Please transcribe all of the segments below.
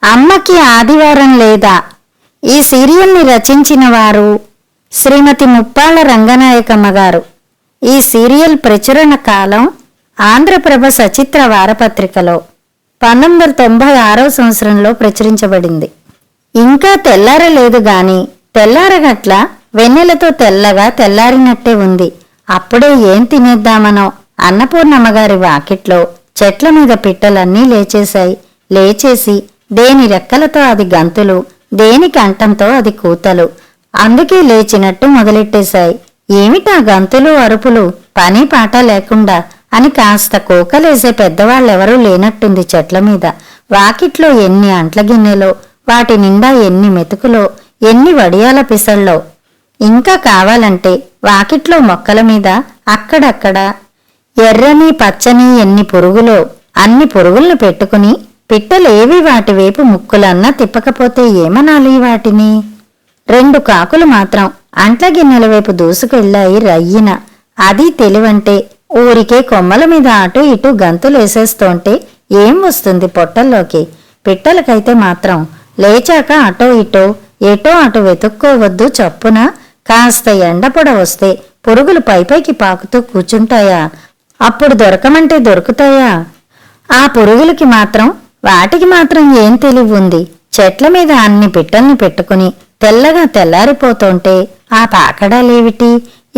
అమ్మకి ఆదివారం లేదా? ఈ సీరియల్ని రచించిన వారు శ్రీమతి ముప్పాళ్ల రంగనాయకమ్మ గారు. ఈ సీరియల్ ప్రచురణ కాలం ఆంధ్రప్రభ సచిత్ర వారపత్రికలో 1996వ సంవత్సరంలో ప్రచురించబడింది. ఇంకా తెల్లారలేదు గాని తెల్లారగట్ల వెన్నెలతో తెల్లగా తెల్లారినట్టే ఉంది. అప్పుడే ఏం తినేద్దామనో అన్నపూర్ణమ్మగారి వాకిట్లో చెట్ల మీద పిట్టలన్నీ లేచేశాయి. లేచేసి దేని రెక్కలతో అది గంతులు, దేని కంఠంతో అది కూతలు. అందుకే లేచినట్టు మొదలెట్టేశాయి. ఏమిటా గంతులు అరుపులు, పని పాట లేకుండా అని కాస్త కోకలేసే పెద్దవాళ్ళెవరూ లేనట్టుంది చెట్ల మీద. వాకిట్లో ఎన్ని అంట్ల గిన్నెలో, వాటి నిండా ఎన్ని మెతుకులో, ఎన్ని వడియాల పిసళ్ళో. ఇంకా కావాలంటే వాకిట్లో మొక్కల మీద అక్కడక్కడ ఎర్రని పచ్చని ఎన్ని పురుగులో. అన్ని పురుగుల్ని పెట్టుకుని పిట్టలేవి వాటివైపు ముక్కులన్నా తిప్పకపోతే ఏమనాలి వాటిని? 2 కాకులు మాత్రం అంట్ల గిన్నెల వైపు దూసుకెళ్ళాయి రయ్యిన. అది తెలివంటే ఊరికే కొమ్మల మీద అటు ఇటు గంతులేసేస్తోంటే ఏం వస్తుంది పొట్టల్లోకి? పిట్టలకైతే మాత్రం లేచాక అటో ఇటో ఎటో అటు వెతుక్కోవద్దు చప్పున. కాస్త ఎండపొడ వస్తే పురుగులు పైపైకి పాకుతూ కూర్చుంటాయా? అప్పుడు దొరకమంటే దొరుకుతాయా? ఆ పురుగులకి మాత్రం వాటికి మాత్రం ఏం తెలివుంది? చెట్ల మీద అన్ని పిట్టల్ని పెట్టుకుని తెల్లగా తెల్లారిపోతుంటే ఆ పాకడాలేమిటి?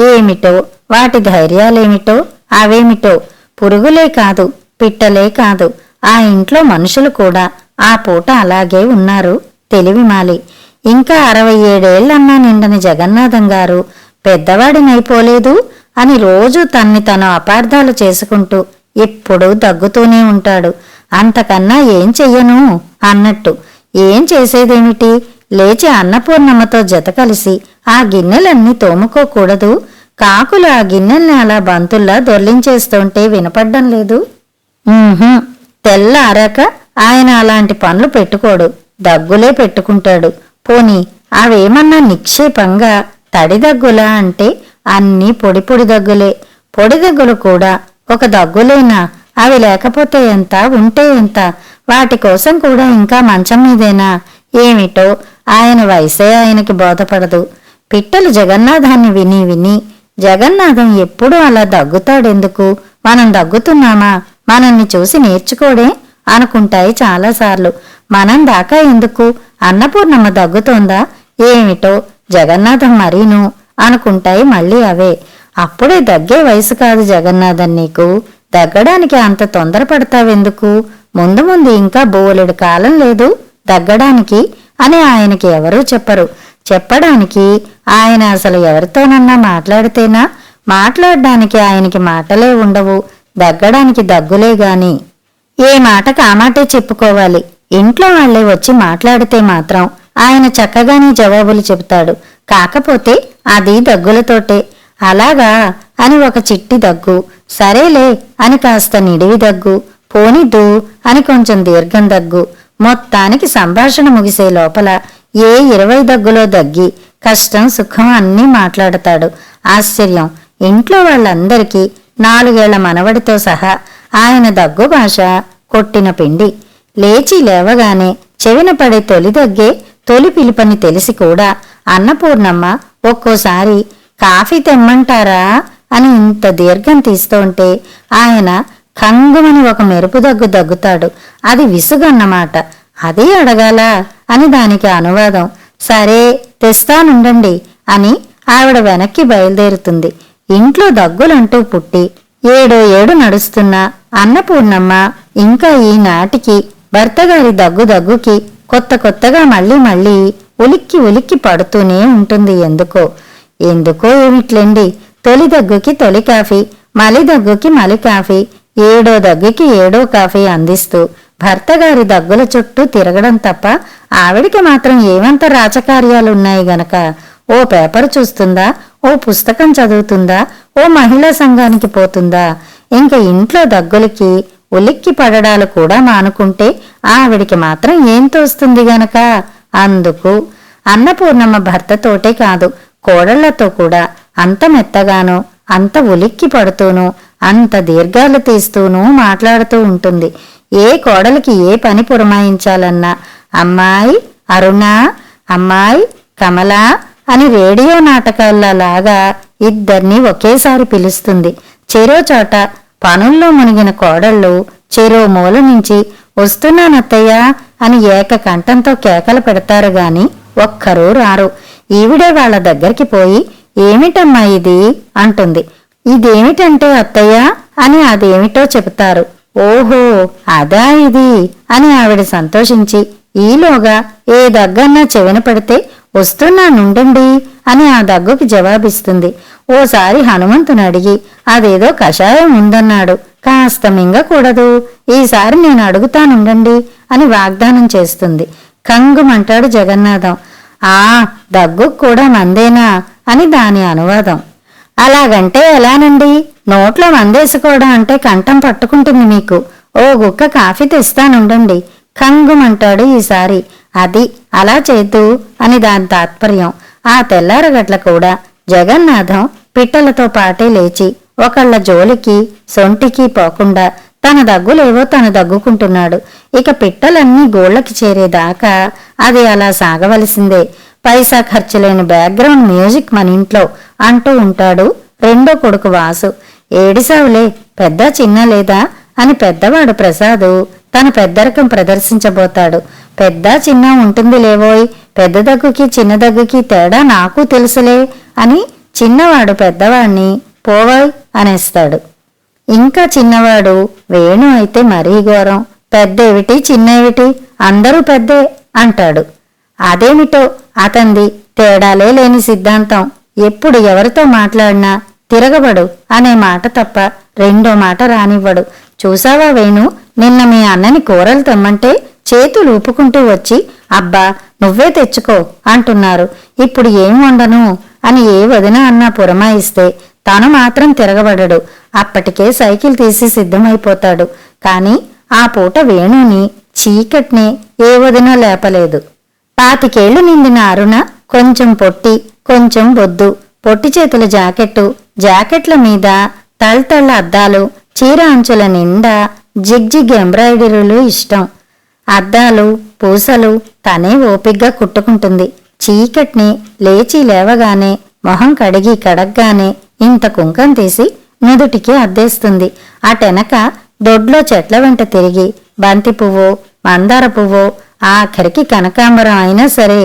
ఏమిటో వాటి ధైర్యాలేమిటో అవేమిటో. పురుగులే కాదు, పిట్టలే కాదు, ఆ ఇంట్లో మనుషులు కూడా ఆ పూట అలాగే ఉన్నారు తెలివిమాలి. ఇంకా 67 ఏళ్లన్నా నిండని జగన్నాథం గారు పెద్దవాడినైపోలేదు అని రోజూ తను అపార్థాలు చేసుకుంటూ ఎప్పుడూ దగ్గుతూనే ఉంటాడు. అంతకన్నా ఏం చెయ్యను అన్నట్టు. ఏం చేసేదేమిటి? లేచి అన్నపూర్ణమ్మతో జత కలిసి ఆ గిన్నెలన్నీ తోముకోకూడదు? కాకులు ఆ గిన్నెల్ని అలా బంతుల్లా దొర్లించేస్తుంటే వినపడ్డం లేదు. తెల్లారాక ఆయన అలాంటి పనులు పెట్టుకోడు, దగ్గులే పెట్టుకుంటాడు. పోనీ అవేమన్నా నిక్షేపంగా తడి దగ్గులా అంటే అన్నీ పొడి పొడి దగ్గులే. పొడి దగ్గులు కూడా ఒక దగ్గులేనా? అవి లేకపోతే ఎంత, ఉంటే ఎంత? వాటి కోసం కూడా ఇంకా మంచం మీదేనా? ఏమిటో ఆయన వయసే ఆయనకి బోధపడదు. పిట్టలు జగన్నాథాన్ని విని విని జగన్నాథం ఎప్పుడూ అలా దగ్గుతాడెందుకు? మనం దగ్గుతున్నామా? మనల్ని చూసి నేర్చుకోడే అనుకుంటాయి చాలాసార్లు. మనం దాకా ఎందుకు? అన్నపూర్ణమ్మ దగ్గుతోందా ఏమిటో జగన్నాథం మరీను అనుకుంటాయి మళ్ళీ అవే. అప్పుడే దగ్గే వయసు కాదు జగన్నాథం నీకు. దగ్గడానికి అంత తొందరపడతావెందుకు? ముందు ముందు ఇంకా బోలెడు కాలం లేదు దగ్గడానికి అని ఆయనకి ఎవరూ చెప్పరు. చెప్పడానికి ఆయన అసలు ఎవరితోనన్నా మాట్లాడితేనా? మాట్లాడడానికి ఆయనకి మాటలే ఉండవు, దగ్గడానికి దగ్గులే గాని. ఏ మాటకు ఆ మాటే చెప్పుకోవాలి. ఇంట్లో వాళ్లే వచ్చి మాట్లాడితే మాత్రం ఆయన చక్కగానే జవాబులు చెబుతాడు. కాకపోతే అది దగ్గులతోటే. అలాగా అని ఒక చిట్టి దగ్గు, సరేలే అని కాస్త నిడివి దగ్గు, పోనిద్దు అని కొంచెం దీర్ఘం దగ్గు. మొత్తానికి సంభాషణ ముగిసే లోపల ఏ 20 దగ్గులో దగ్గి కష్టం సుఖం అన్నీ మాట్లాడతాడు. ఆశ్చర్యం, ఇంట్లో వాళ్ళందరికీ 4 ఏళ్ల మనవడితో సహా ఆయన దగ్గు భాష కొట్టిన పిండి. లేచి లేవగానే చెవిన పడే తొలి దగ్గే తొలి పిలుపని తెలిసి కూడా అన్నపూర్ణమ్మ ఒక్కోసారి కాఫీ తెమ్మంటారా అని ఇంత దీర్ఘం తీస్తుంటే ఆయన కంగుమని ఒక మెరుపు దగ్గు దగ్గుతాడు. అది విసుగన్నమాట. అదే అడగాల అని దానికి అనువాదం. సరే తెస్తానుండండి అని ఆవిడ వెనక్కి బయలుదేరుతుంది. ఇంట్లో దగ్గులంటూ పుట్టి 7 ఏడు నడుస్తున్న అన్నపూర్ణమ్మ ఇంకా ఈనాటికి భర్తగారి దగ్గుకి కొత్తగా మళ్ళీ మళ్ళీ ఉలిక్కి ఉలిక్కి పడుతూనే ఉంటుంది. ఎందుకో ఏమిట్లేండి. తొలి దగ్గుకి తొలి కాఫీ, మలి దగ్గుకి మలి కాఫీ, 7వ దగ్గుకి 7వ కాఫీ అందిస్తూ భర్తగారి దగ్గుల చుట్టూ తిరగడం తప్ప ఆవిడికి మాత్రం ఏమంత రాచకార్యాలున్నాయి గనక ఓ పేపర్ చూస్తుందా, ఓ పుస్తకం చదువుతుందా, ఓ మహిళా సంఘానికి పోతుందా? ఇంక ఇంట్లో దగ్గులకి ఉలిక్కి పడడాలు కూడా మానుకుంటే ఆవిడికి మాత్రం ఏం తోస్తుంది గనక. అందుకు అన్నపూర్ణమ్మ భర్తతోటే కాదు కోడళ్లతో కూడా అంత మెత్తగానో అంత ఉలిక్కి పడుతూనూ అంత దీర్ఘాలు తీస్తూనూ మాట్లాడుతూ ఉంటుంది. ఏ కోడలికి ఏ పని పురమాయించాలన్నా అమ్మాయి అరుణ, అమ్మాయి కమల అని రేడియో నాటకాలలాగా ఇద్దరినీ ఒకేసారి పిలుస్తుంది. చెరో చోట పనుల్లో మునిగిన కోడళ్ళు చెరో మూల నుంచి వస్తున్నానత్తయ్య అని ఏకకంఠంతో కేకలు పెడతారు గాని ఒక్కరూ రారు. ఈవిడే వాళ్ళ దగ్గరికి పోయి ఏమిటమ్మా ఇది అంటుంది. ఇదేమిటంటే అత్తయ్య అని అదేమిటో చెబుతారు. ఓహో అదా ఇది అని ఆవిడ సంతోషించి ఈలోగా ఏ దగ్గన్నా చెవిన పడితే వస్తున్నానుండండి అని ఆ దగ్గుకి జవాబిస్తుంది. ఓసారి హనుమంతుని అడిగి అదేదో కషాయం ఉందన్నాడు, కాస్త మింగకూడదు, ఈసారి నేను అడుగుతానుండండి అని వాగ్దానం చేస్తుంది. కంగుమంటాడు జగన్నాథం. ఆ దగ్గు కూడా మందేనా అని దాని అనువాదం. అలాగంటే ఎలానండి, నోట్లో మందేసుకోవడం అంటే కంఠం పట్టుకుంటుంది మీకు. ఓ గుక్క కాఫీ తెస్తానుండండి కంగుమంటాడు ఈసారి. అది అలా చేద్దు అని దాని తాత్పర్యం. ఆ తెల్లారగట్ల కూడా జగన్నాథం పిట్టలతో పాటే లేచి ఒకళ్ళ జోలికి సొంటికి పోకుండా తన దగ్గులేవో తను దగ్గుకుంటున్నాడు. ఇక పిట్టలన్నీ గోళ్లకి చేరేదాకా అది అలా సాగవలసిందే. పైసా ఖర్చులేని బ్యాక్గ్రౌండ్ మ్యూజిక్ మన ఇంట్లో అంటూ ఉంటాడు రెండో కొడుకు వాసు. ఏడిసావులే, పెద్ద చిన్న లేదా అని పెద్దవాడు ప్రసాదు తన పెద్దరకం ప్రదర్శించబోతాడు. పెద్ద చిన్న ఉంటుంది లేవోయ్, పెద్ద దగ్గుకి చిన్న దగ్గుకి తేడా నాకు తెలుసులే అని చిన్నవాడు పెద్దవాణ్ణి పోవాయ్ అనేస్తాడు. ఇంకా చిన్నవాడు వేణు అయితే మరీ ఘోరం, పెద్దేవిటి చిన్నేవిటి అందరూ పెద్దే అంటాడు. అదేమిటో అతంది తేడాలే లేని సిద్ధాంతం. ఎప్పుడు ఎవరితో మాట్లాడినా తిరగబడు అనే మాట తప్ప రెండో మాట రానివ్వడు. చూసావా వేణు, నిన్న మీ అన్నని కూరలు తెమ్మంటే చేతులు ఊపుకుంటూ వచ్చి అబ్బా నువ్వే తెచ్చుకో అంటున్నారు. ఇప్పుడు ఏం వండను అని ఏ వదిన అన్నా పురమాయిస్తే తను మాత్రం తిరగబడడు. అప్పటికే సైకిల్ తీసి సిద్ధమైపోతాడు. కాని ఆ పూట వేణుని చీకట్నే ఏ వదిన లేపలేదు. 25 నిండిన అరుణ కొంచెం పొట్టి కొంచెం బొద్దు, పొట్టి చేతుల జాకెట్ల మీద తళతళ్ళ అద్దాలు, చీర అంచుల నిండా జిగ్జిగ్ ఎంబ్రాయిడరీలు ఇష్టం. అద్దాలు పూసలు తనే ఓపిగ్గా కుట్టుకుంటుంది. చీకట్ని లేచి లేవగానే మొహం కడిగి కడగ్గానే ఇంత కుంకం తీసి నుదుటికి అద్దేస్తుంది. అటెనక దొడ్లో చెట్ల వెంట తిరిగి బంతి పువ్వో మందార పువ్వో ఆఖరికి కనకాంబరం అయినా సరే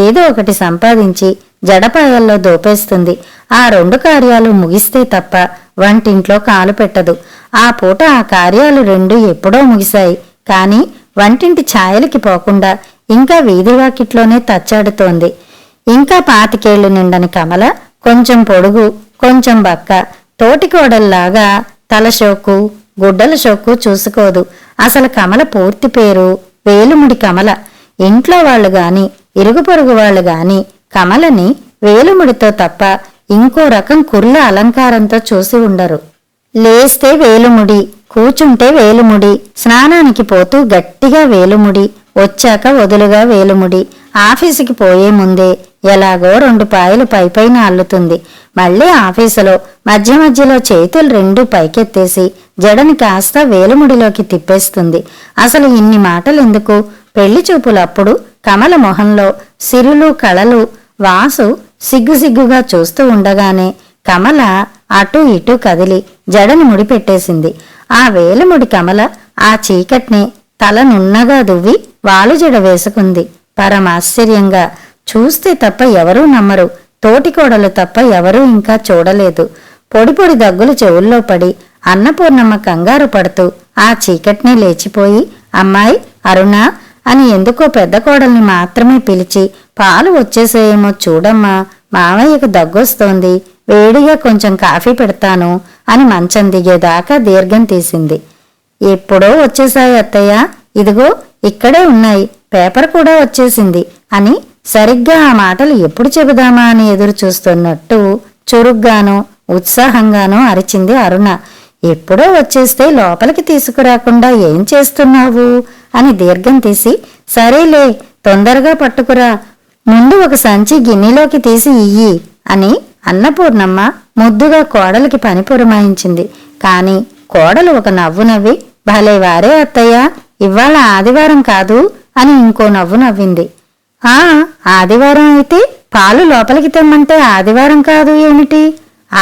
ఏదో ఒకటి సంపాదించి జడపాయల్లో దోపేస్తుంది. ఆ 2 కార్యాలు ముగిస్తే తప్ప వంటింట్లో కాలు పెట్టదు. ఆ పూట ఆ కార్యాలు 2 ఎప్పుడో ముగిశాయి. కాని వంటింటి ఛాయలకి పోకుండా ఇంకా వీధివాకిట్లోనే తచ్చాడుతోంది. ఇంకా 25 నిండని కమల కొంచెం పొడుగు కొంచెం బక్క, తోటికోడల్లాగా తలషోకు గుడ్డల షోకు చూసుకోదు. అసలు కమల పూర్తి పేరు వేలుముడి కమల. ఇంట్లో వాళ్ళు గాని ఇరుగు పొరుగు వాళ్ళు గాని కమలని వేలుముడితో తప్ప ఇంకో రకం కుర్ల అలంకారంతో చూసి ఉండరు. లేస్తే వేలుముడి, కూచుంటే వేలుముడి, స్నానానికి పోతూ గట్టిగా వేలుముడి, వచ్చాక వదులుగా వేలుముడి, ఆఫీసుకి పోయే ముందే ఎలాగో 2 పాయలు పైపైన అల్లుతుంది. మళ్ళీ ఆఫీసులో మధ్య మధ్యలో చేతులు 2 పైకెత్తేసి జడని కాస్త వేలుముడిలోకి తిప్పేస్తుంది. అసలు ఇన్ని మాటలెందుకు? పెళ్లి చూపులప్పుడు కమల మొహంలో సిరులు కళలు వాసు సిగ్గుసిగ్గుగా చూస్తూ ఉండగానే కమల అటూ ఇటూ కదిలి జడని ముడిపెట్టేసింది. ఆ వేలుముడి కమల ఆ చీకట్ని తల నున్నగా దువ్వి వాలుజడ వేసుకుంది. పరమాశ్చర్యంగా చూస్తే తప్ప ఎవరూ నమ్మరు. తోటికోడలు తప్ప ఎవరూ ఇంకా చూడలేదు. పొడి పొడి దగ్గులు చెవుల్లో పడి అన్నపూర్ణమ్మ కంగారు పడుతూ ఆ చీకట్నే లేచిపోయి అమ్మాయి అరుణ అని ఎందుకో పెద్ద కోడల్ని మాత్రమే పిలిచి పాలు వచ్చేసేయేమో చూడమ్మా, మావయ్యకు దగ్గొస్తోంది, వేడిగా కొంచెం కాఫీ పెడతాను అని మంచం దిగేదాకా దీర్ఘం తీసింది. ఎప్పుడో వచ్చేశాయి అత్తయ్య, ఇదిగో ఇక్కడే ఉన్నాయి, పేపర్ కూడా వచ్చేసింది అని సరిగ్గా ఆ మాటలు ఎప్పుడు చెబుదామా అని ఎదురు చూస్తున్నట్టు చురుగ్గానూ ఉత్సాహంగానూ అరిచింది అరుణ. ఎప్పుడో వచ్చేస్తే లోపలికి తీసుకురాకుండా ఏం చేస్తున్నావు అని దీర్ఘం తీసి సరేలే తొందరగా పట్టుకురా, ముందు ఒక సంచి గిన్నెలోకి తీసి ఇయ్యి అని అన్నపూర్ణమ్మ ముద్దుగా కోడలికి పని పురమాయించింది. కాని కోడలు ఒక నవ్వు నవ్వి భలే వారే అత్తయ్య, ఇవాళ ఆదివారం కాదు అని ఇంకో నవ్వు నవ్వింది. ఆ ఆదివారం అయితే పాలు లోపలికి తెమ్మంటే ఆదివారం కాదు ఏమిటి?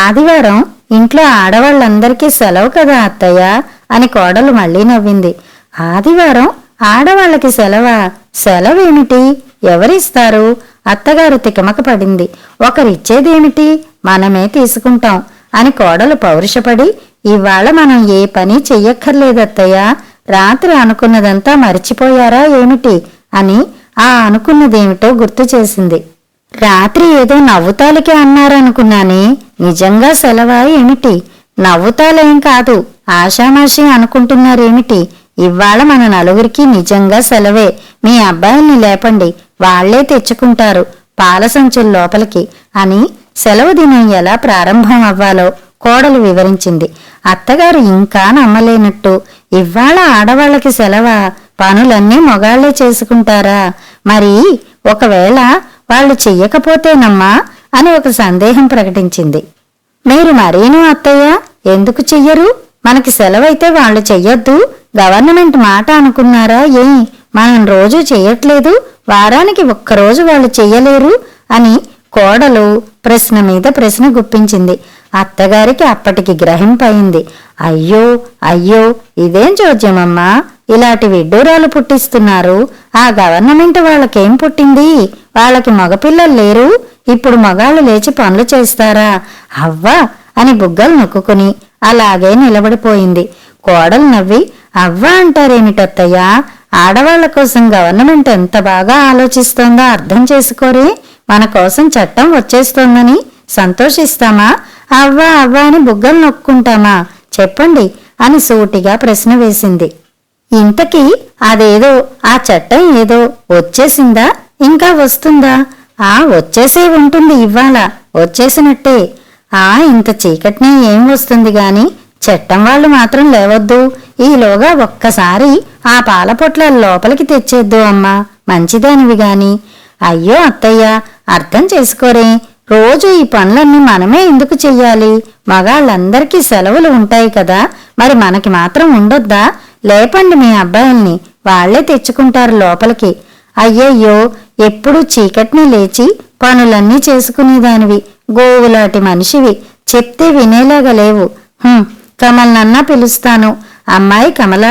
ఆదివారం ఇంట్లో ఆడవాళ్ళందరికీ సెలవు కదా అత్తయ్య అని కోడలు మళ్ళీ నవ్వింది. ఆదివారం ఆడవాళ్ళకి సెలవా? సెలవేమిటి? ఎవరిస్తారు? అత్తగారు తికమక పడింది. ఒకరిచ్చేదేమిటి? మనమే తీసుకుంటాం అని కోడలు పౌరుషపడి, ఇవాళ మనం ఏ పని చెయ్యక్కర్లేదత్తయ్య, రాత్రి అనుకున్నదంతా మరిచిపోయారా ఏమిటి అని ఆ అనుకున్నదేమిటో గుర్తు చేసింది. రాత్రి ఏదో నవ్వుతాలకే అన్నారనుకున్నానే, నిజంగా సెలవా ఏమిటి? నవ్వుతాలేం కాదు, ఆషామాషి అనుకుంటున్నారేమిటి? ఇవాళ మన నలుగురికి నిజంగా సెలవే. మీ అబ్బాయిల్ని లేపండి, వాళ్లే తెచ్చుకుంటారు పాల సంచుల లోపలికి అని సెలవు దినం ఎలా ప్రారంభం అవ్వాలో కోడలు వివరించింది. అత్తగారు ఇంకా నమ్మలేనట్టు, ఇవాళ ఆడవాళ్లకి సెలవా? పనులన్నీ మొగాళ్లే చేసుకుంటారా? మరి ఒకవేళ వాళ్ళు చెయ్యకపోతేనమ్మా అని ఒక సందేహం ప్రకటించింది. మీరు మరీను అత్తయ్య, ఎందుకు చెయ్యరు? మనకి సెలవైతే వాళ్ళు చెయ్యొద్దు, గవర్నమెంట్ మాట అనుకున్నారా ఏ? మనం రోజూ చెయ్యట్లేదు, వారానికి ఒక్కరోజు వాళ్ళు చెయ్యలేరు అని కోడలు ప్రశ్న మీద ప్రశ్న గుప్పించింది. అత్తగారికి అప్పటికి గ్రహింపయింది. అయ్యో అయ్యో, ఇదేం చోద్యమమ్మా, ఇలాంటి విడ్డూరాలు పుట్టిస్తున్నారు. ఆ గవర్నమెంట్ వాళ్ళకేం పుట్టింది? వాళ్ళకి మగపిల్లలు లేరు, ఇప్పుడు మగాళ్ళు లేచి పనులు చేస్తారా? అవ్వా అని బుగ్గలు నొక్కుని అలాగే నిలబడిపోయింది. కోడలు నవ్వి, అవ్వా అంటారేమిటత్తయ్యా, ఆడవాళ్ల కోసం గవర్నమెంట్ ఎంత బాగా ఆలోచిస్తోందో అర్థం చేసుకోరే. మన కోసం చట్టం వచ్చేస్తోందని సంతోషిస్తామా? అవ్వా అవ్వా అని బుగ్గలు నొక్కుంటామా? చెప్పండి అని సూటిగా ప్రశ్న వేసింది. ఇంతకీ అదేదో ఆ చట్టం ఏదో వచ్చేసిందా, ఇంకా వస్తుందా? వచ్చేసే ఉంటుంది, ఇవ్వాల వచ్చేసినట్టే. ఇంత చీకటినే ఏం వస్తుంది గాని చట్టం వాళ్ళు మాత్రం లేవద్దు. ఈలోగా ఒక్కసారి ఆ పాల పొట్ల లోపలికి తెచ్చేద్దు అమ్మా, మంచిదానివి గాని. అయ్యో అత్తయ్య, అర్థం చేసుకోరే, రోజు ఈ పనులన్నీ మనమే ఎందుకు చెయ్యాలి? మగాళ్ళందరికీ సెలవులు ఉంటాయి కదా, మరి మనకి మాత్రం ఉండొద్దా? లేపండి మీ అబ్బాయిల్ని, వాళ్లే తెచ్చుకుంటారు లోపలికి. అయ్యయ్యో, ఎప్పుడూ చీకటిని లేచి పనులన్నీ చేసుకునేదానివి, గోవులాంటి మనిషివి, చెప్తే వినేలాగా లేవు. కమల్నన్నా పిలుస్తాను. అమ్మాయి కమల,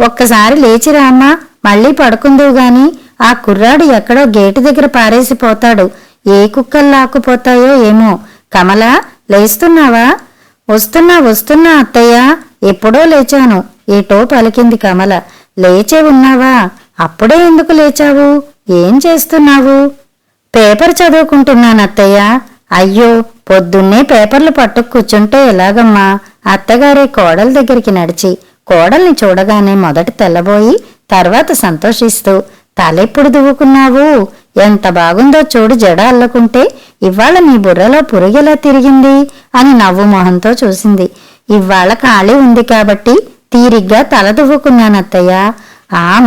ఒక్కసారి లేచిరామ్మా, మళ్ళీ పడుకుందువు గాని. ఆ కుర్రాడు ఎక్కడో గేటు దగ్గర పారేసిపోతాడు, ఏ కుక్కలు లాక్కుపోతాయో ఏమో. కమల, లేస్తున్నావా? వస్తున్నా అత్తయ్య, ఎప్పుడో లేచాను ఏటో పలికింది కమల. లేచే ఉన్నావా? అప్పుడే ఎందుకు లేచావు? ఏం చేస్తున్నావు? పేపర్ చదువుకుంటున్నానత్తయ్య. అయ్యో, పొద్దున్నే పేపర్లు పట్టుకు కూర్చుంటే ఎలాగమ్మా? అత్తగారే కోడల దగ్గరికి నడిచి కోడల్ని చూడగానే మొదట తెల్లబోయి తర్వాత సంతోషిస్తూ, తలెప్పుడు దువ్వుకున్నావు? ఎంత బాగుందో చూడు, జడ అల్లకుంటే. ఇవాళ నీ బుర్రలో పురుగెలా తిరిగింది అని నవ్వు మొహంతో చూసింది. ఇవాళ ఖాళీ ఉంది కాబట్టి తీరిగ్గా తల దువ్వుకున్నానత్తయ్య.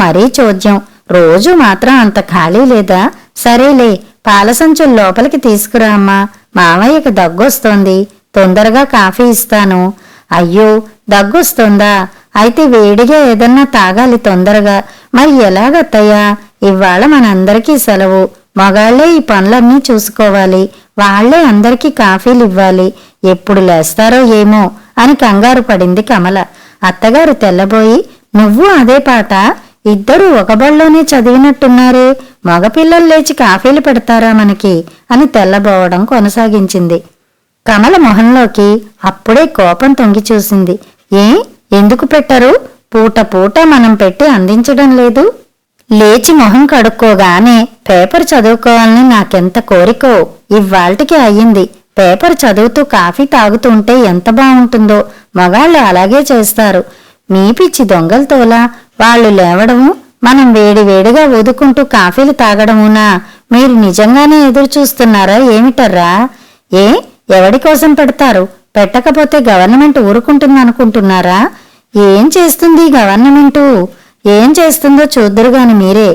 మరీ చోద్యం, రోజు మాత్రం అంత ఖాళీ లేదా? సరేలే, పాలసంచుల లోపలికి తీసుకురా అమ్మా, మామయ్యకి దగ్గొస్తోంది, తొందరగా కాఫీ ఇస్తాను. అయ్యో, దగ్గొస్తోందా? అయితే వేడిగా ఏదన్నా తాగాలి తొందరగా. మరి ఎలాగత్తయ్యా? ఇవాళ మనందరికీ సెలవు, మగాళ్లే ఈ పనులన్నీ చూసుకోవాలి, వాళ్లే అందరికీ కాఫీలు ఇవ్వాలి. ఎప్పుడు లేస్తారో ఏమో అని కంగారు పడింది కమల. అత్తగారు తెల్లబోయి, నువ్వు అదే పాట, ఇద్దరూ ఒక బళ్ళోనే చదివినట్టున్నారే, మగపిల్లలు లేచి కాఫీలు పెడతారా మనకి అని తెల్లబోవడం కొనసాగించింది. కమల మొహంలోకి అప్పుడే కోపం తొంగి చూసింది. ఎందుకు పెట్టరు? పూట పూట మనం పెట్టి అందించడం లేదు. లేచి మొహం కడుక్కోగానే పేపర్ చదువుకోవాలని నాకెంత కోరికో. ఇవ్వాళ్టికి అయ్యింది. పేపర్ చదువుతూ కాఫీ తాగుతుంటే ఎంత బాగుంటుందో. మగాళ్ళు అలాగే చేస్తారు. మీ పిచ్చి దొంగలతోలా వాళ్ళు లేవడము, మనం వేడివేడిగా ఊదుకుంటూ కాఫీలు తాగడమునా? మీరు నిజంగానే ఎదురు చూస్తున్నారా ఏమిటర్రా? ఎవడి కోసం పెడతారు? పెట్టకపోతే గవర్నమెంట్ ఊరుకుంటుందనుకుంటున్నారా? ఏం చేస్తుంది గవర్నమెంటు? ఏం చేస్తుందో చూద్దురుగాని మీరే.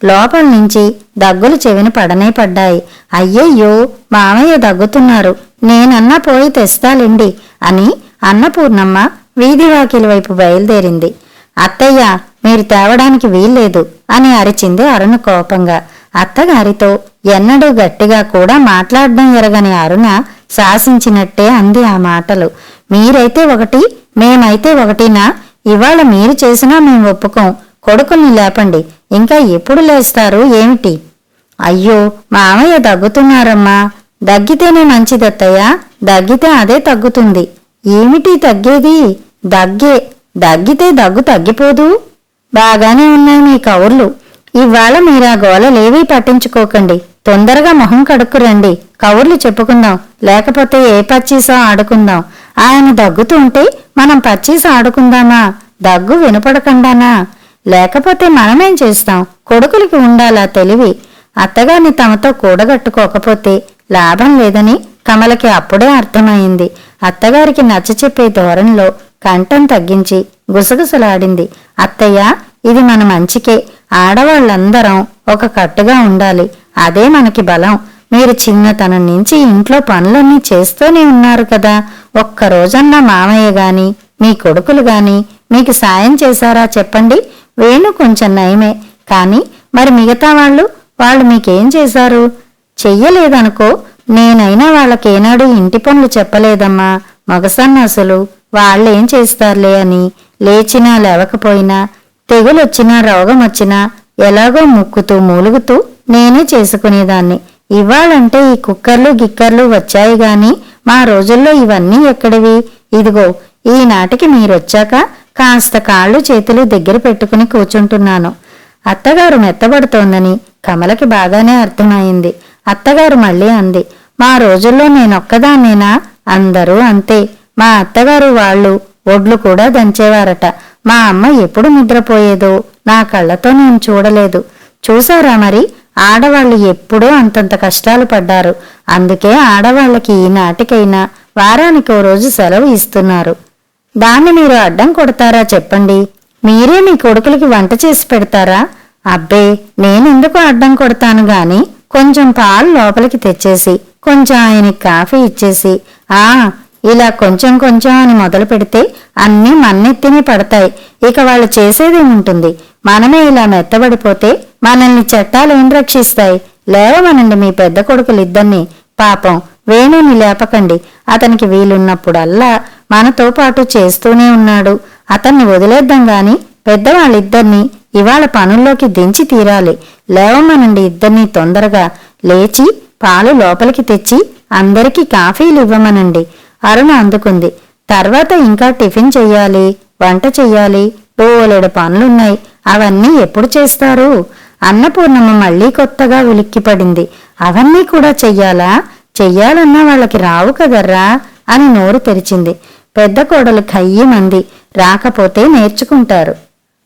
లోపల నుంచి దగ్గులు చెవిని పడనే పడ్డాయి. అయ్యయ్యో, మామయ్య దగ్గుతున్నారు, నేనన్నా పోయి తెస్తాలేండి అని అన్నపూర్ణమ్మ వీధివాకిలి వైపు బయలుదేరింది. అత్తయ్య, మీరు తేవడానికి వీల్లేదు అని అరిచింది అరుణ కోపంగా. అత్తగారితో ఎన్నడూ గట్టిగా కూడా మాట్లాడడం ఎరగని అరుణ శాసించినట్టే అంది ఆ మాటలు. మీరైతే ఒకటి, మేమైతే ఒకటినా? ఇవాళ మీరు చేసినా మేం ఒప్పుకోం. కొడుకుల్ని లేపండి. ఇంకా ఎప్పుడు లేస్తారు ఏమిటి? అయ్యో, మామయ్య దగ్గుతున్నారమ్మా. దగ్గితేనే మంచిదత్తయ్య. దగ్గితే అదే తగ్గుతుంది. ఏమిటి తగ్గేది? దగ్గితే దగ్గు తగ్గిపోదు. బాగానే ఉన్నాయి మీ కౌర్లు. ఇవాళ మీరా గోలలేవీ పట్టించుకోకండి. తొందరగా మొహం కడుక్కురండి. కౌర్లు చెప్పుకుందాం. లేకపోతే ఏ పచ్చీసో ఆడుకుందాం. ఆయన దగ్గుతుంటే మనం పచ్చీసో ఆడుకుందామా? దగ్గు వినపడకుండానా? లేకపోతే మనమేం చేస్తాం? కొడుకులకి ఉండాలా తెలివి. అత్తగారిని తమతో కూడగట్టుకోకపోతే లాభం లేదని కమలకి అప్పుడే అర్థమైంది. అత్తగారికి నచ్చచెప్పే ధోరణిలో కంఠం తగ్గించి గుసగుసలాడింది. అత్తయ్య, ఇది మన మంచికే. ఆడవాళ్ళందరం ఒక కట్టుగా ఉండాలి. అదే మనకి బలం. మీరు చిన్నతనం నుంచి ఇంట్లో పనులన్నీ చేస్తూనే ఉన్నారు కదా. ఒక్కరోజన్నా మామయ్య గాని మీ కొడుకులు గాని మీకు సాయం చేశారా చెప్పండి? వేణు కొంచెం నయమే, కాని మరి మిగతా వాళ్ళు మీకేం చేశారు? చెయ్యలేదనుకో. నేనైనా వాళ్ళకేనాడు ఇంటి పనులు చెప్పలేదమ్మా. మగసన్నాసులు వాళ్ళేం చేస్తారులే అని లేచినా లేవకపోయినా, తెగులొచ్చినా రోగమొచ్చినా ఎలాగో ముక్కుతూ మూలుగుతూ నేనే చేసుకునేదాన్ని. ఇవ్వాలంటే ఈ కుక్కర్లు గిక్కర్లు వచ్చాయి గాని మా రోజుల్లో ఇవన్నీ ఎక్కడివి? ఇదిగో ఈనాటికి మీరొచ్చాక కాస్త కాళ్ళు చేతులు దగ్గర పెట్టుకుని కూర్చుంటున్నాను. అత్తగారు మెత్తబడుతోందని కమలకి బాగానే అర్థమైంది. అత్తగారు మళ్ళీ అంది, మా రోజుల్లో నేనొక్కదాన్నేనా? అందరూ అంతే. మా అత్తగారు వాళ్ళు ఒడ్లు కూడా దంచేవారట. మా అమ్మ ఎప్పుడు నిద్రపోయేదో నా కళ్ళతో నేను చూడలేదు. చూసారా మరి? ఆడవాళ్లు ఎప్పుడూ అంతంత కష్టాలు పడ్డారు. అందుకే ఆడవాళ్లకి ఈనాటికైనా వారానికో రోజు సెలవు ఇస్తున్నారు. దాన్ని మీరు అడ్డం కొడతారా చెప్పండి? మీరే మీ కొడుకులకి వంట చేసి పెడతారా? అబ్బే, నేనెందుకు అడ్డం కొడతాను గాని కొంచెం పాలు లోపలికి తెచ్చేసి కొంచెం ఆయనకి కాఫీ ఇచ్చేసి ఇలా కొంచెం కొంచెం అని మొదలు పెడితే అన్నీ మన్నెత్తినే పడతాయి. ఇక వాళ్ళు చేసేదేముంటుంది? మనమే ఇలా మెత్తబడిపోతే మనల్ని చట్టాలేం రక్షిస్తాయి? లేవమనండి మీ పెద్ద కొడుకులిద్దరినీ. పాపం వేణుని లేపకండి. అతనికి వీలున్నప్పుడల్లా మనతో పాటు చేస్తూనే ఉన్నాడు. అతన్ని వదిలేద్దాం గాని పెద్దవాళ్ళిద్దరినీ ఇవాళ పనుల్లోకి దించి తీరాలి. లేవమనండి ఇద్దరినీ. తొందరగా లేచి పాలు లోపలికి తెచ్చి అందరికీ కాఫీలు ఇవ్వమనండి. అరుణ అందుకుంది. తర్వాత ఇంకా టిఫిన్ చెయ్యాలి, వంట చెయ్యాలి, బోలెడు పనులున్నాయి. అవన్నీ ఎప్పుడు చేస్తారు? అన్నపూర్ణమ్మ మళ్లీ కొత్తగా ఉలిక్కిపడింది. అవన్నీ కూడా చెయ్యాలా? చెయ్యాలన్నా వాళ్ళకి రావు కదర్రా అని నోరు తెరిచింది. పెద్ద కోడలు ఖయ్యమంది. రాకపోతే నేర్చుకుంటారు.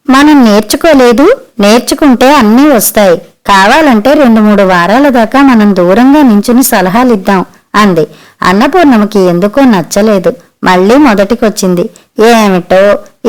మనం నేర్చుకోలేదు. నేర్చుకుంటే అన్నీ వస్తాయి. కావాలంటే 2-3 వారాల దాకా మనం దూరంగా నించుని సలహాలిద్దాం అంది. అన్నపూర్ణమ్మకి ఎందుకో నచ్చలేదు. మళ్లీ మొదటికొచ్చింది. ఏమిటో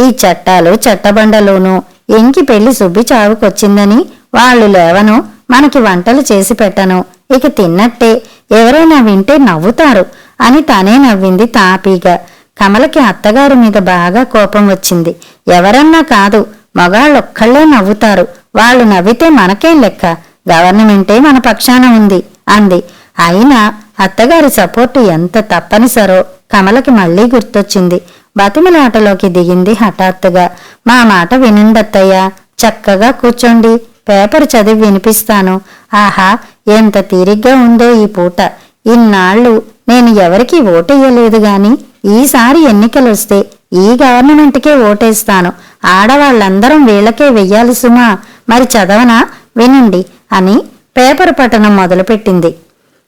ఈ చట్టాలు చట్టబండలోనూ ఎంకి పెళ్లి సుబ్బి చావుకొచ్చిందని వాళ్ళు లేవను, మనకి వంటలు చేసి పెట్టను, ఇక తిన్నట్టే, ఎవరైనా వింటే నవ్వుతారు అని తనే నవ్వింది తాపీగా. కమలకి అత్తగారి మీద బాగా కోపం వచ్చింది. ఎవరన్నా కాదు, మగాళ్ళొక్కళ్లే నవ్వుతారు. వాళ్ళు నవ్వితే మనకేం లెక్క? గవర్నమెంటే మన పక్షాన ఉంది అంది. అయినా అత్తగారి సపోర్టు ఎంత తప్పనిసరో కమలకి మళ్లీ గుర్తొచ్చింది. బతిమలాటలోకి దిగింది హఠాత్తుగా. మా మాట వినండత్తయ్య, చక్కగా కూర్చోండి, పేపర్ చదివి వినిపిస్తాను. ఆహా, ఎంత తీరిగ్గా ఉందో ఈ పూట. ఇన్నాళ్లు నేను ఎవరికీ ఓటెయ్యలేదు గాని ఈసారి ఎన్నికలొస్తే ఈ గవర్నమెంట్కే ఓటేస్తాను. ఆడవాళ్లందరం వీళ్లకే వెయ్యాలి సుమా. మరి చదవనా? వినండి అని పేపర్ పఠనం మొదలుపెట్టింది.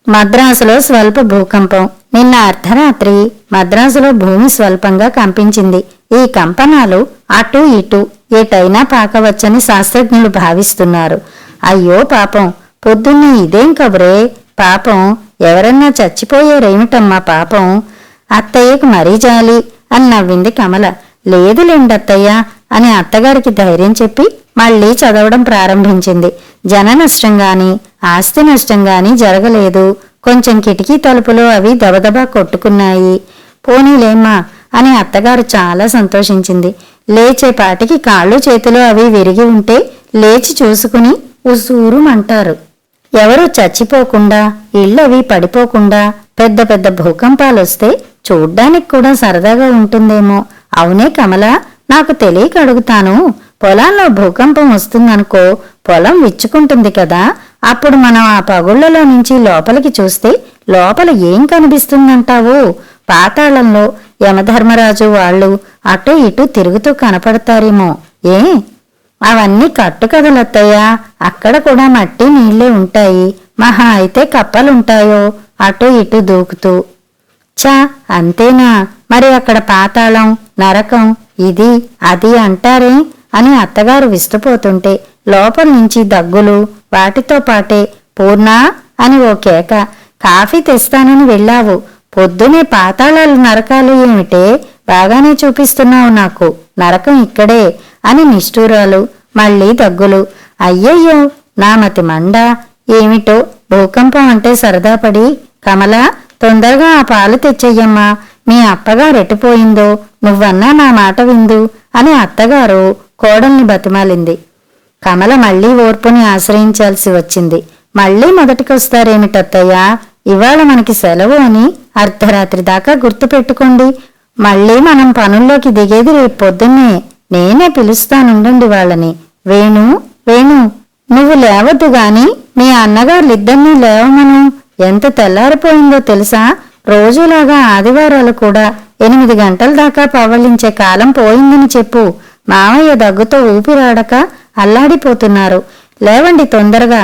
మద్రాసులో స్వల్ప భూకంపం. నిన్న అర్ధరాత్రి మద్రాసులో భూమి స్వల్పంగా కంపించింది. ఈ కంపనాలు అటూ ఇటూ ఎటైనా పాకవచ్చని శాస్త్రజ్ఞులు భావిస్తున్నారు. అయ్యో పాపం, పొద్దున్నే ఇదేం కబురే? పాపం, ఎవరన్నా చచ్చిపోయారేమిటమ్మా పాపం. అత్తయ్యకు మరీ జాలి అని నవ్వింది కమల. లేదులేండత్తయ్య అని అత్తగారికి ధైర్యం చెప్పి మళ్లీ చదవడం ప్రారంభించింది. జన నష్టంగాని ఆస్తి నష్టంగాని జరగలేదు. కొంచెం కిటికీ తలుపులు అవి దబదబా కొట్టుకున్నాయి. పోనీలేమ్మా అని అత్తగారు చాలా సంతోషించింది. లేచేపాటికి కాళ్ళు చేతులు అవి విరిగి ఉంటే లేచి చూసుకుని ఉసూరుమంటారు. ఎవరూ చచ్చిపోకుండా ఇళ్ళవి పడిపోకుండా పెద్ద పెద్ద భూకంపాలొస్తే చూడ్డానికి కూడా సరదాగా ఉంటుందేమో. అవునే కమల, నాకు తెలియక అడుగుతాను. పొలాల్లో భూకంపం వస్తుందనుకో, పొలం విచ్చుకుంటుంది కదా, అప్పుడు మనం ఆ పగుళ్లలో నుంచి లోపలికి చూస్తే లోపల ఏం కనిపిస్తుందంటావు? పాతాళంలో యమధర్మరాజు వాళ్ళు అటూ ఇటూ తిరుగుతూ కనపడతారేమో. ఏ? అవన్నీ కట్టుకథలత్తయ్యా, అక్కడ కూడా మట్టి నీళ్లే ఉంటాయి. మహా అయితే కప్పలుంటాయో అటూ ఇటూ దూకుతూ. చా, అంతేనా? మరి అక్కడ పాతాళం, నరకం, ఇది అది అంటారే అని అత్తగారు విస్తుపోతుంటే లోపల నుంచి దగ్గులు, వాటితో పాటే పూర్ణా అని ఓ కేక. కాఫీ తెస్తానని వెళ్ళావు, పొద్దునే పాతాళాలు నరకాలు ఏమిటే? బాగానే చూపిస్తున్నావు నాకు. నరకం ఇక్కడే అని నిష్ఠూరాలు, మళ్ళీ దగ్గులు. అయ్యయ్యో, నా మతి మండ. ఏమిటో భూకంపం అంటే సరదాపడి, కమల తొందరగా ఆ పాలు తెచ్చెయ్యమ్మా, మీ అప్పగారెట్టిపోయిందో, నువ్వన్నా నా మాట విందు అని అత్తగారు కోడల్ని బతిమాలింది. కమల మళ్లీ ఓర్పుని ఆశ్రయించాల్సి వచ్చింది. మళ్లీ మొదటికొస్తారేమిటత్తయ్యా? ఇవాళ మనకి సెలవు అని అర్ధరాత్రి దాకా గుర్తుపెట్టుకోండి. మళ్లీ మనం పనుల్లోకి దిగేది రేపు పొద్దున్నే. నేనే పిలుస్తానుండండి వాళ్ళని. వేణు, వేణు, నువ్వు లేవద్దు గాని మీ అన్నగారులిద్దరినీ లేవమను. ఎంత తెల్లారిపోయిందో తెలుసా? రోజులాగా ఆదివారాలు కూడా 8 గంటల దాకా పవళించే కాలం పోయిందని చెప్పు. మామయ్య దగ్గుతో ఊపిరాడక అల్లాడిపోతున్నారు. లేవండి తొందరగా.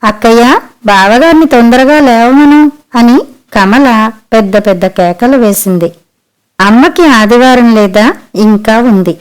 అక్కయ్య, బావగారిని తొందరగా లేవమను అని కమల పెద్ద పెద్ద కేకలు వేసింది. అమ్మకి ఆదివారం లేదా? ఇంకా ఉంది.